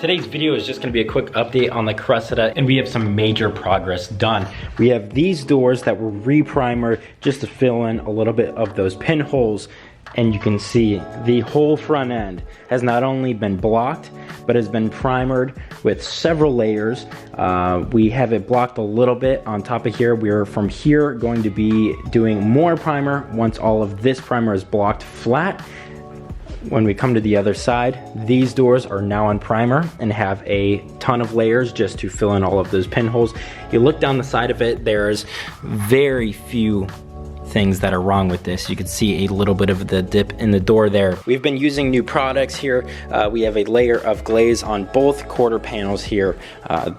Today's video is just gonna be a quick update on the Cressida, and we have some major progress done. We have these doors that were re-primered just to fill in a little bit of those pinholes, and you can see the whole front end has not only been blocked, but has been primered with several layers. We have it blocked a little bit on top of here. We're from here going to be doing more primer once all of this primer is blocked flat. When we come to the other side, these doors are now on primer and have a ton of layers just to fill in all of those pinholes. You look down the side of it, there's very few things that are wrong with this. You can see a little bit of the dip in the door there. We've been using new products here. We have a layer of glaze on both quarter panels here.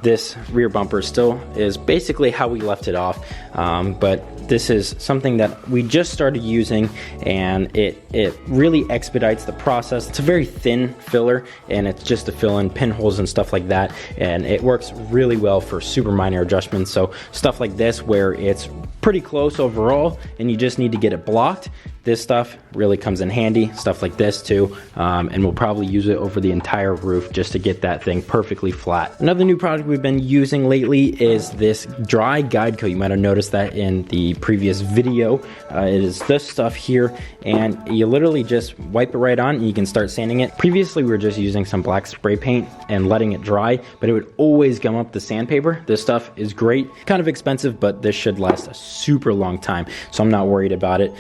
This rear bumper still is basically how we left it off, but this is something that we just started using, and it really expedites the process. It's a very thin filler, and it's just to fill in pinholes and stuff like that, and it works really well for super minor adjustments. So stuff like this where it's pretty close overall and you just need to get it blocked, this stuff really comes in handy. Stuff like this too, and we'll probably use it over the entire roof just to get that thing perfectly flat. Another new product we've been using lately is this dry guide coat. You might have noticed that in the previous video. It is this stuff here, and you literally just wipe it right on and you can start sanding it. Previously we were just using some black spray paint and letting it dry, but it would always gum up the sandpaper. This stuff is great, kind of expensive, but this should last a super long time, so I'm not worried about it.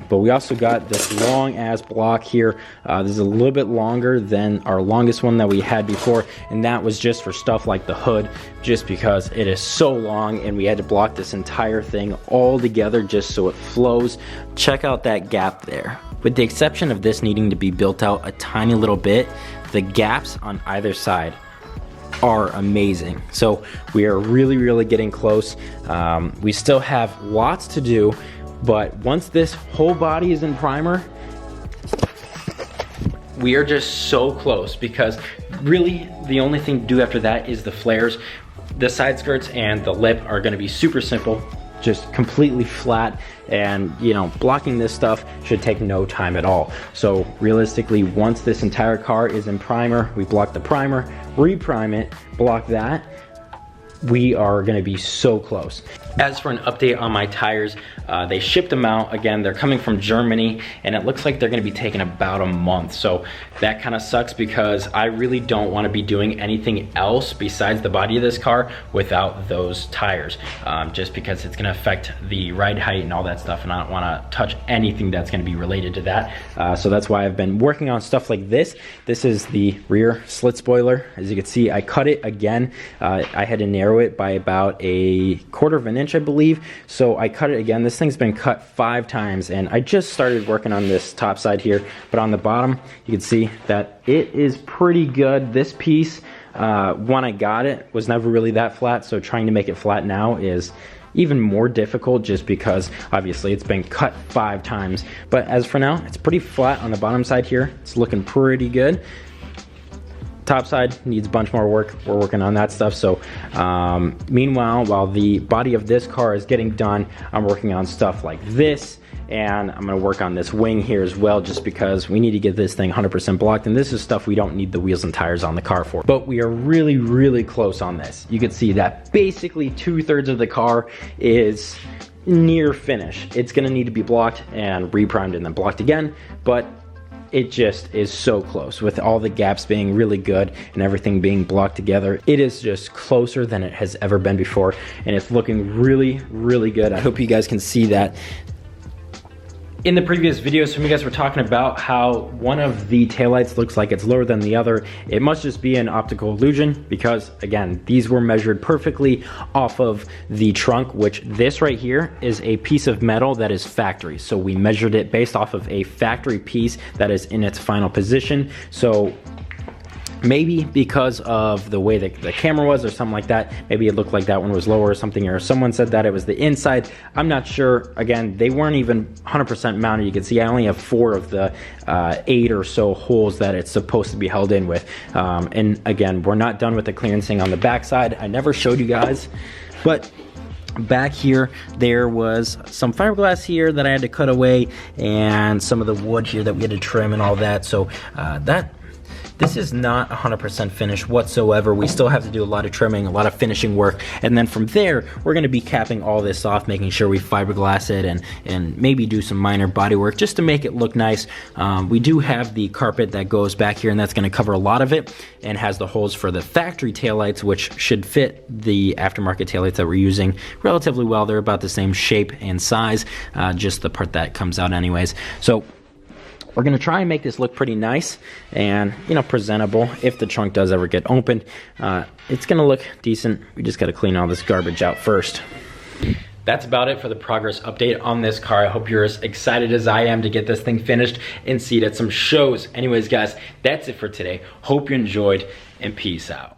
But we also got this long ass block here. This is a little bit longer than our longest one that we had before, and that was just for stuff like the hood, just because it is so long and we had to block this entire thing all together just so it flows. Check out that gap there. With the exception of this needing to be built out a tiny little bit, the gaps on either side are amazing. So we are really getting close. We still have lots to do, but once this whole body is in primer, we are just so close, because really the only thing to do after that is the flares. The side skirts and the lip are going to be super simple, just completely flat, and you know, blocking this stuff should take no time at all. So realistically, once this entire car is in primer, we block the primer, re-prime it, block that, we are going to be so close. As for an update on my tires, they shipped them out. Again, they're coming from Germany, and it looks like they're going to be taking about a month. So that kind of sucks, because I really don't want to be doing anything else besides the body of this car without those tires, just because it's going to affect the ride height and all that stuff, and I don't want to touch anything that's going to be related to that. So that's why I've been working on stuff like this. This is the rear slit spoiler. As you can see, I cut it again. I had to narrow it by about a quarter of an inch, I believe. So I cut it again. This thing's been cut 5 times, and I just started working on this top side here, but on the bottom you can see that it is pretty good. This piece, when I got it, was never really that flat, so trying to make it flat now is even more difficult, just because obviously it's been cut 5 times. But as for now, it's pretty flat on the bottom side here. It's looking pretty good. Top side needs a bunch more work. We're working on that stuff. So meanwhile, while the body of this car is getting done, I'm working on stuff like this, and I'm gonna work on this wing here as well, just because we need to get this thing 100% blocked, and this is stuff we don't need the wheels and tires on the car for. But we are really close on this. You can see that basically 2/3 of the car is near finish. It's gonna need to be blocked and re-primed and then blocked again, but it just is so close. With all the gaps being really good and everything being blocked together, it is just closer than it has ever been before, and it's looking really good. I hope you guys can see that. In the previous video, some of you guys were talking about how one of the taillights looks like it's lower than the other. It must just be an optical illusion, because again, these were measured perfectly off of the trunk, which this right here is a piece of metal that is factory. So we measured it based off of a factory piece that is in its final position. So maybe because of the way that the camera was or something like that, maybe it looked like that one was lower or something, or someone said that it was the inside. I'm not sure. Again, they weren't even 100% mounted. You can see I only have 4 of the 8 or so holes that it's supposed to be held in with. And again, we're not done with the clearancing on the back side. I never showed you guys, but back here there was some fiberglass here that I had to cut away, and some of the wood here that we had to trim and all that. So that This is not 100% finished whatsoever. We still have to do a lot of trimming, a lot of finishing work, and then from there, we're gonna be capping all this off, making sure we fiberglass it and maybe do some minor body work just to make it look nice. We do have the carpet that goes back here, and that's gonna cover a lot of it, and has the holes for the factory taillights, which should fit the aftermarket taillights that we're using relatively well. They're about the same shape and size, just the part that comes out anyways. So we're gonna try and make this look pretty nice and, you know, presentable if the trunk does ever get opened. It's gonna look decent. We just gotta clean all this garbage out first. That's about it for the progress update on this car. I hope you're as excited as I am to get this thing finished and see it at some shows. Anyways, guys, that's it for today. Hope you enjoyed, and peace out.